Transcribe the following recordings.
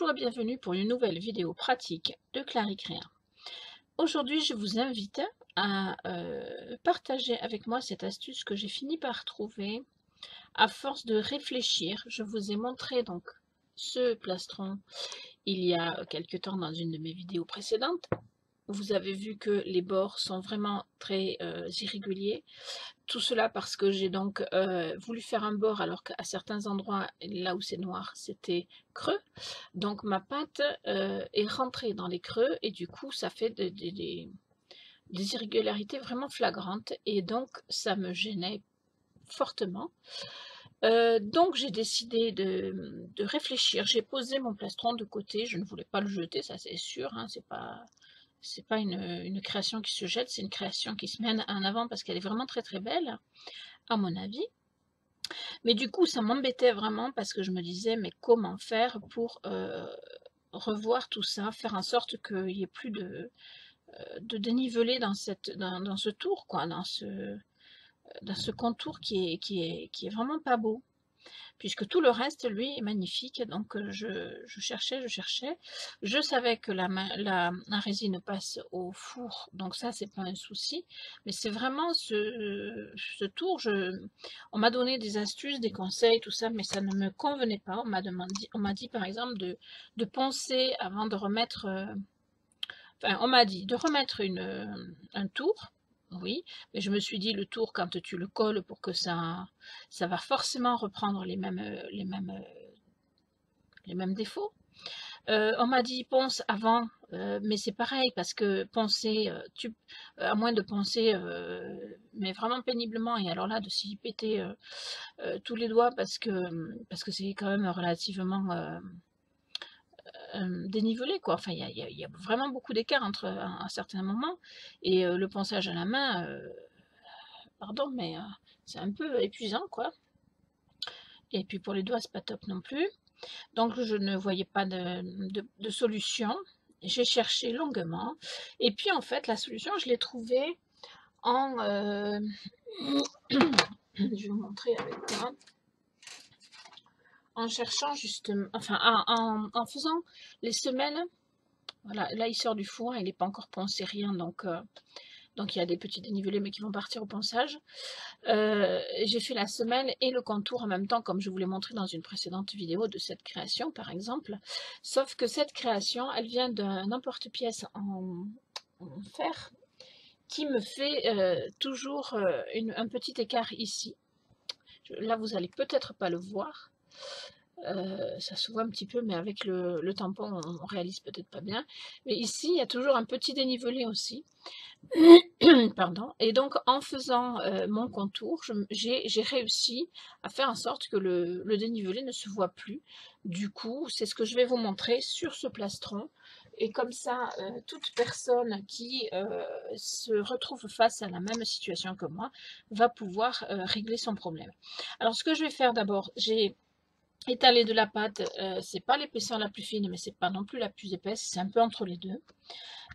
Bonjour et bienvenue pour une nouvelle vidéo pratique de Claricréa. Aujourd'hui, je vous invite à partager avec moi cette astuce que j'ai fini par trouver à force de réfléchir. Je vous ai montré donc ce plastron il y a quelque temps dans une de mes vidéos précédentes. Vous avez vu que les bords sont vraiment très irréguliers. Tout cela parce que j'ai donc voulu faire un bord alors qu'à certains endroits, là où c'est noir, c'était creux. Donc ma pâte est rentrée dans les creux et du coup ça fait des irrégularités vraiment flagrantes et donc ça me gênait fortement. Donc j'ai décidé de réfléchir. J'ai posé mon plastron de côté, je ne voulais pas le jeter, ça c'est sûr, hein, c'est pas une création qui se jette, c'est une création qui se mène en avant parce qu'elle est vraiment très très belle, à mon avis. Mais du coup, ça m'embêtait vraiment parce que je me disais, mais comment faire pour revoir tout ça, faire en sorte qu'il n'y ait plus de dénivelé dans ce tour, quoi, dans ce contour qui est vraiment pas beau. Puisque tout le reste, lui, est magnifique. Donc, je cherchais. Je savais que la résine passe au four, donc ça, c'est pas un souci. Mais c'est vraiment ce tour, on m'a donné des astuces, des conseils, tout ça, mais ça ne me convenait pas. On m'a dit, par exemple, de poncer avant de remettre... enfin, on m'a dit de remettre un tour. Oui, mais je me suis dit, le tour, quand tu le colles pour que ça va forcément reprendre les mêmes défauts. On m'a dit ponce avant, mais c'est pareil, parce que poncer, à moins de poncer, mais vraiment péniblement, et alors là, de s'y péter tous les doigts, parce que c'est quand même relativement dénivelé, quoi. Enfin, il y a vraiment beaucoup d'écart entre un certain moment, et le ponçage à la main, pardon, mais c'est un peu épuisant, quoi. Et puis pour les doigts, c'est pas top non plus. Donc je ne voyais pas de solution. J'ai cherché longuement. Et puis en fait, la solution, je l'ai trouvée en... je vais vous montrer avec moi. En cherchant justement... Enfin, en faisant les semelles. Voilà, là il sort du four, il n'est pas encore poncé, rien. Donc il y a des petits dénivelés, mais qui vont partir au ponçage. J'ai fait la semelle et le contour en même temps, comme je vous l'ai montré dans une précédente vidéo de cette création, par exemple. Sauf que cette création, elle vient d'un emporte-pièce en fer qui me fait toujours un petit écart ici. Là, vous allez peut-être pas le voir. Ça se voit un petit peu, mais avec le tampon, on réalise peut-être pas bien. Mais ici, il y a toujours un petit dénivelé aussi. Pardon. Et donc, en faisant mon contour, j'ai réussi à faire en sorte que le dénivelé ne se voit plus. Du coup, c'est ce que je vais vous montrer sur ce plastron. Et comme ça, toute personne qui se retrouve face à la même situation que moi va pouvoir régler son problème. Alors, ce que je vais faire d'abord, j'ai étalé de la pâte, c'est pas l'épaisseur la plus fine, mais c'est pas non plus la plus épaisse, c'est un peu entre les deux.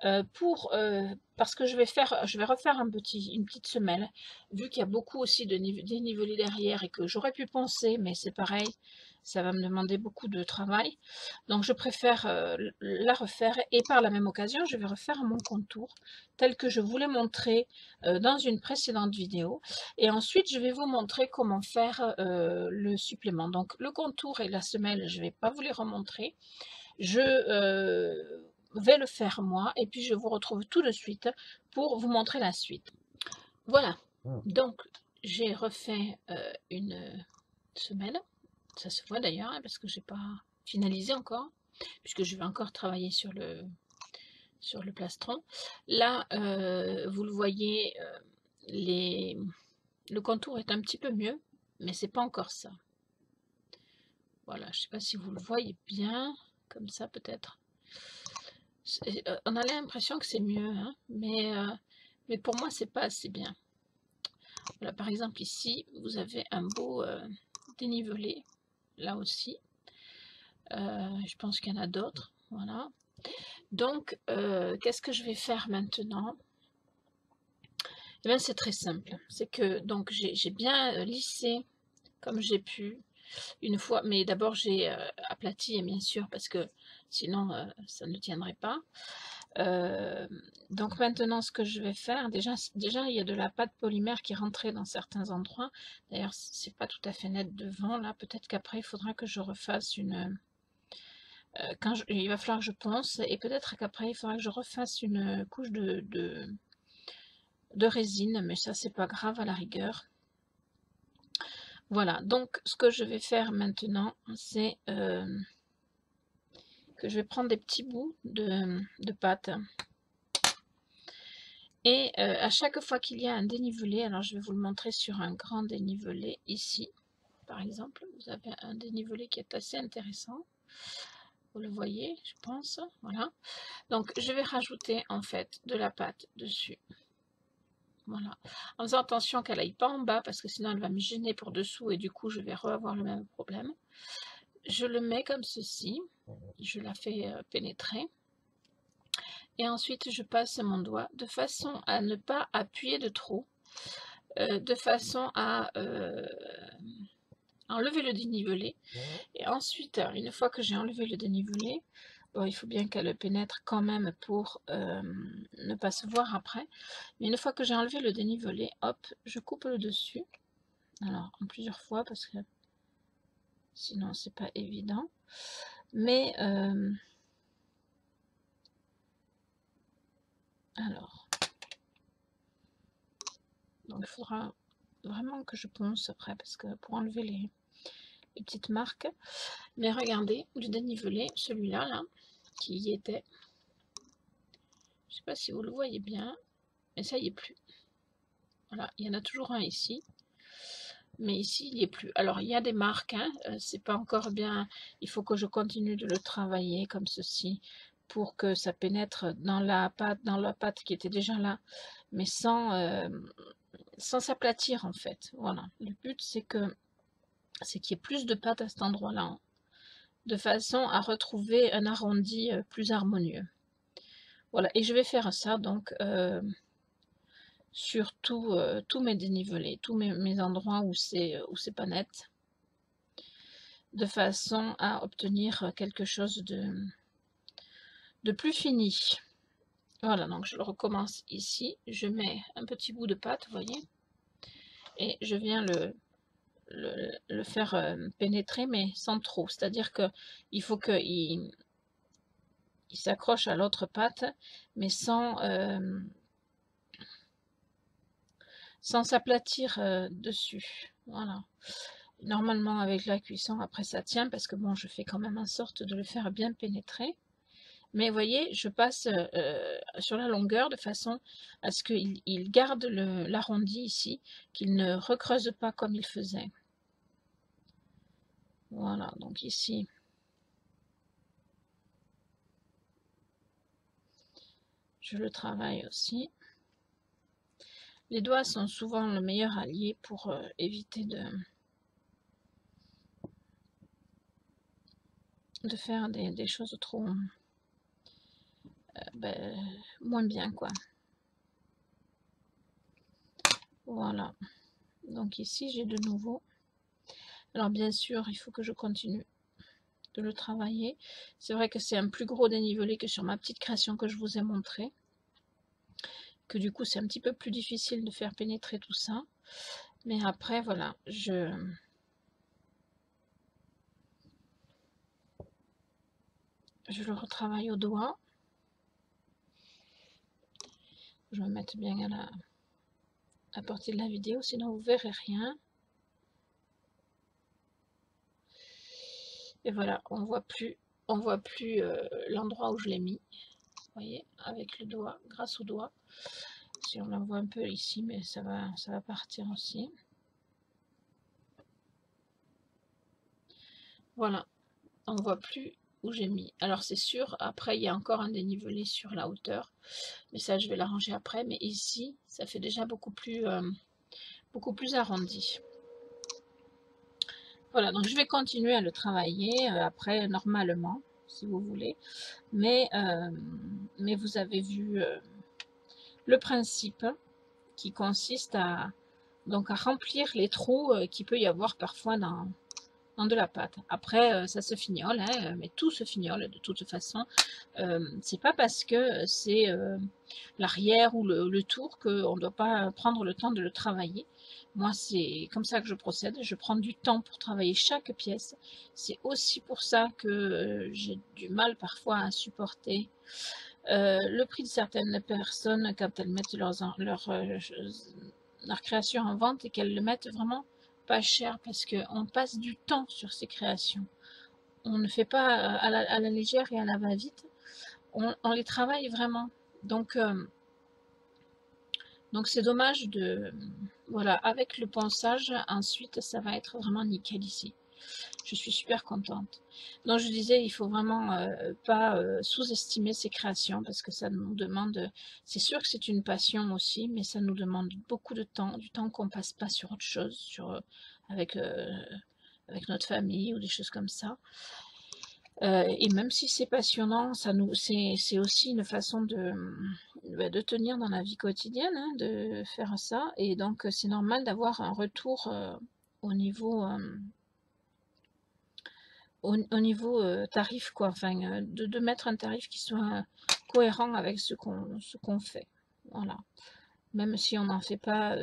Parce que je vais refaire une petite semelle, vu qu'il y a beaucoup aussi de dénivelé derrière et que j'aurais pu poncer, mais c'est pareil, ça va me demander beaucoup de travail. Donc je préfère la refaire et par la même occasion, je vais refaire mon contour tel que je vous l'ai montré dans une précédente vidéo. Et ensuite, je vais vous montrer comment faire le supplément. Donc le contour et la semelle, je ne vais pas vous les remontrer. Je vais le faire moi et puis je vous retrouve tout de suite pour vous montrer la suite. Voilà, donc j'ai refait une semelle, ça se voit d'ailleurs hein, parce que j'ai pas finalisé encore, puisque je vais encore travailler sur le plastron. Là, vous le voyez, le contour est un petit peu mieux, mais c'est pas encore ça. Voilà, je sais pas si vous le voyez bien, comme ça peut-être. On a l'impression que c'est mieux, hein, mais pour moi, c'est pas assez bien. Voilà, par exemple, ici, vous avez un beau dénivelé, là aussi. Je pense qu'il y en a d'autres, voilà. Donc, qu'est-ce que je vais faire maintenant? Eh bien, c'est très simple. C'est que, donc, j'ai bien lissé comme j'ai pu, une fois, mais d'abord j'ai aplati, bien sûr, parce que sinon ça ne tiendrait pas. Donc maintenant, ce que je vais faire, déjà il y a de la pâte polymère qui est rentrée dans certains endroits. D'ailleurs, c'est pas tout à fait net devant là. Peut-être qu'après, il faudra que je refasse une. Il va falloir que je ponce, et peut-être qu'après, il faudra que je refasse une couche de résine, mais ça, c'est pas grave à la rigueur. Voilà, donc ce que je vais faire maintenant, c'est que je vais prendre des petits bouts de pâte. Et à chaque fois qu'il y a un dénivelé, alors je vais vous le montrer sur un grand dénivelé ici, par exemple, vous avez un dénivelé qui est assez intéressant. Vous le voyez, je pense. Voilà. Donc, je vais rajouter en fait de la pâte dessus. Voilà. En faisant attention qu'elle n'aille pas en bas, parce que sinon elle va me gêner pour dessous et du coup je vais avoir le même problème. Je le mets comme ceci. Je la fais pénétrer. Et ensuite je passe mon doigt de façon à ne pas appuyer de trop. De façon à enlever le dénivelé. Et ensuite, une fois que j'ai enlevé le dénivelé, bon, il faut bien qu'elle pénètre quand même pour ne pas se voir après. Mais une fois que j'ai enlevé le dénivelé, hop, je coupe le dessus. Alors, en plusieurs fois, parce que sinon, c'est pas évident. Mais, alors, donc il faudra vraiment que je ponce après, parce que pour enlever les petites marques. Mais regardez, du dénivelé, celui-là, là, qui y était. Je sais pas si vous le voyez bien, mais ça y est plus. Voilà, il y en a toujours un ici, mais ici il n'y est plus. Alors il y a des marques, hein, c'est pas encore bien, il faut que je continue de le travailler comme ceci pour que ça pénètre dans la pâte qui était déjà là, mais sans s'aplatir en fait. Voilà, le but c'est qu'il y ait plus de pâte à cet endroit-là, hein, de façon à retrouver un arrondi plus harmonieux. Voilà, et je vais faire ça donc sur tous mes dénivelés, tous mes endroits où c'est pas net, de façon à obtenir quelque chose de plus fini. Voilà, donc je le recommence ici, je mets un petit bout de pâte, vous voyez, et je viens le faire pénétrer, mais sans trop, c'est-à-dire que il faut qu'il s'accroche à l'autre pâte, mais sans s'aplatir dessus. Voilà. Normalement, avec la cuisson, après ça tient, parce que bon, je fais quand même en sorte de le faire bien pénétrer. Mais vous voyez, je passe sur la longueur de façon à ce qu'il garde l'arrondi ici, qu'il ne recreuse pas comme il faisait. Voilà, donc ici, je le travaille aussi. Les doigts sont souvent le meilleur allié pour éviter de faire des choses trop moins bien, quoi. Voilà, donc ici j'ai de nouveau, alors bien sûr il faut que je continue de le travailler. C'est vrai que c'est un plus gros dénivelé que sur ma petite création que je vous ai montré, que du coup c'est un petit peu plus difficile de faire pénétrer tout ça, mais après voilà, je le retravaille au doigt. Je vais me mettre bien à la portée de la vidéo, sinon vous verrez rien. Et voilà, on voit plus l'endroit où je l'ai mis. Vous voyez, avec le doigt, grâce au doigt. Si on l'envoie un peu ici, mais ça va partir aussi. Voilà, on voit plus où j'ai mis. Alors c'est sûr, après il y a encore un dénivelé sur la hauteur, mais ça je vais l'arranger après. Mais ici, ça fait déjà beaucoup plus arrondi. Voilà, donc je vais continuer à le travailler après normalement, si vous voulez. Mais vous avez vu le principe qui consiste à remplir les trous qu'il peut y avoir parfois dans de la pâte. Après, ça se fignole, hein, mais tout se fignole de toute façon. C'est pas parce que c'est l'arrière ou le tour qu'on ne doit pas prendre le temps de le travailler. Moi, c'est comme ça que je procède. Je prends du temps pour travailler chaque pièce. C'est aussi pour ça que j'ai du mal parfois à supporter le prix de certaines personnes quand elles mettent leur création en vente et qu'elles le mettent vraiment pas cher parce qu'on passe du temps sur ces créations. On ne fait pas à la légère et à la va-vite. On les travaille vraiment. Donc, c'est dommage de... Voilà, avec le ponçage, ensuite, ça va être vraiment nickel ici. Je suis super contente. Donc je disais, il faut vraiment pas sous-estimer ces créations parce que ça nous demande, c'est sûr que c'est une passion aussi, mais ça nous demande beaucoup de temps, du temps qu'on passe pas sur autre chose, avec, avec notre famille ou des choses comme ça. Et même si c'est passionnant, c'est aussi une façon de tenir dans la vie quotidienne, hein, de faire ça. Et donc c'est normal d'avoir un retour au niveau au niveau tarif, quoi, enfin, de mettre un tarif qui soit cohérent avec ce qu'on fait. Voilà. Même si on n'en fait pas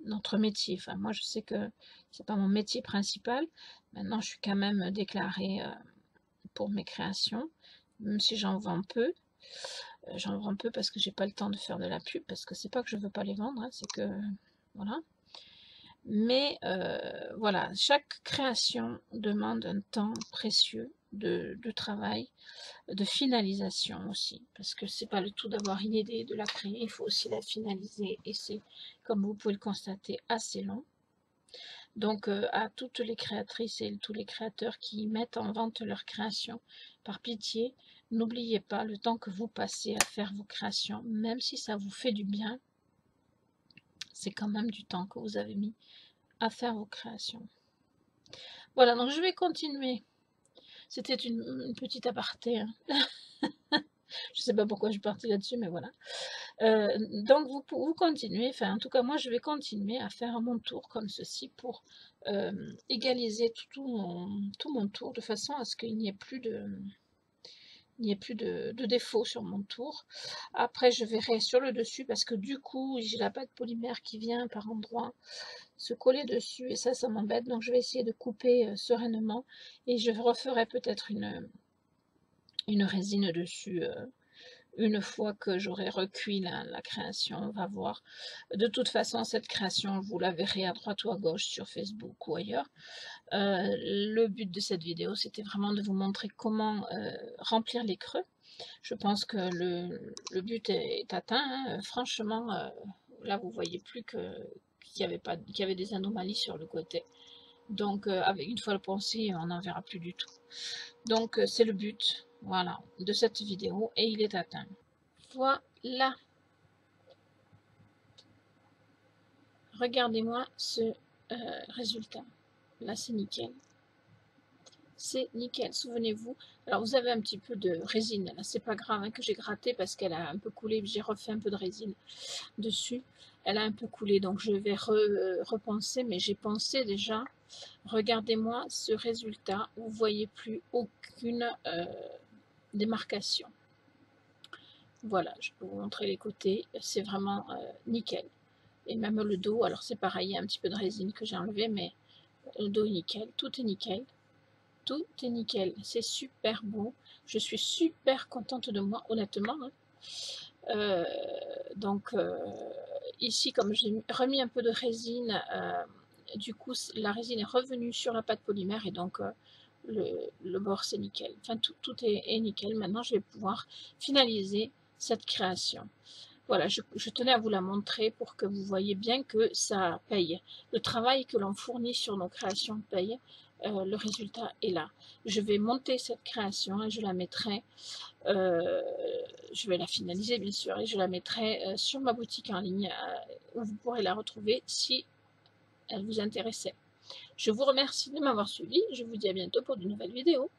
notre métier. Enfin, moi, je sais que c'est pas mon métier principal. Maintenant, je suis quand même déclarée pour mes créations, même si j'en vends peu. J'en vends peu parce que j'ai pas le temps de faire de la pub, parce que c'est pas que je veux pas les vendre, hein, c'est que voilà. Mais voilà, chaque création demande un temps précieux de travail, de finalisation aussi, parce que c'est pas le tout d'avoir une idée, de la créer, il faut aussi la finaliser, et c'est, comme vous pouvez le constater, assez long. Donc à toutes les créatrices et tous les créateurs qui mettent en vente leurs créations, par pitié, n'oubliez pas le temps que vous passez à faire vos créations, même si ça vous fait du bien, c'est quand même du temps que vous avez mis à faire vos créations. Voilà, donc je vais continuer. C'était une petite aparté. Hein. Je ne sais pas pourquoi je suis partie là-dessus, mais voilà. Donc vous continuez, enfin en tout cas moi je vais continuer à faire mon tour comme ceci pour égaliser tout mon tour de façon à ce qu'il n'y ait plus de défauts sur mon tour. Après je verrai sur le dessus parce que du coup j'ai la pâte polymère qui vient par endroits se coller dessus et ça m'embête, donc je vais essayer de couper sereinement et je referai peut-être une résine dessus une fois que j'aurai recuit la création, on va voir. De toute façon, cette création, vous la verrez à droite ou à gauche sur Facebook ou ailleurs. Le but de cette vidéo, c'était vraiment de vous montrer comment remplir les creux. Je pense que le but est atteint. Hein. Franchement, là, vous voyez plus qu'il y avait des anomalies sur le côté. Donc, avec une fois le poncé, on n'en verra plus du tout. Donc, c'est le but, voilà, de cette vidéo et il est atteint. Voilà. Regardez-moi ce résultat. Là, c'est nickel. C'est nickel, souvenez-vous. Alors, vous avez un petit peu de résine. Là, c'est pas grave hein, que j'ai gratté parce qu'elle a un peu coulé. J'ai refait un peu de résine dessus. Elle a un peu coulé, donc je vais repenser, mais j'ai pensé déjà. Regardez-moi ce résultat. Vous ne voyez plus aucune démarcation. Voilà, je peux vous montrer les côtés. C'est vraiment nickel. Et même le dos, alors c'est pareil, il y a un petit peu de résine que j'ai enlevé, mais le dos est nickel, tout est nickel. Tout est nickel, c'est super beau. Je suis super contente de moi, honnêtement. Hein. Donc, ici, comme j'ai remis un peu de résine, du coup, la résine est revenue sur la pâte polymère et donc le bord, c'est nickel. Enfin, tout est nickel. Maintenant, je vais pouvoir finaliser cette création. Voilà, je tenais à vous la montrer pour que vous voyez bien que ça paye. Le travail que l'on fournit sur nos créations paye. Le résultat est là. Je vais monter cette création et je la mettrai, je vais la finaliser bien sûr, et je la mettrai sur ma boutique en ligne où vous pourrez la retrouver si elle vous intéressait. Je vous remercie de m'avoir suivi. Je vous dis à bientôt pour de nouvelles vidéos.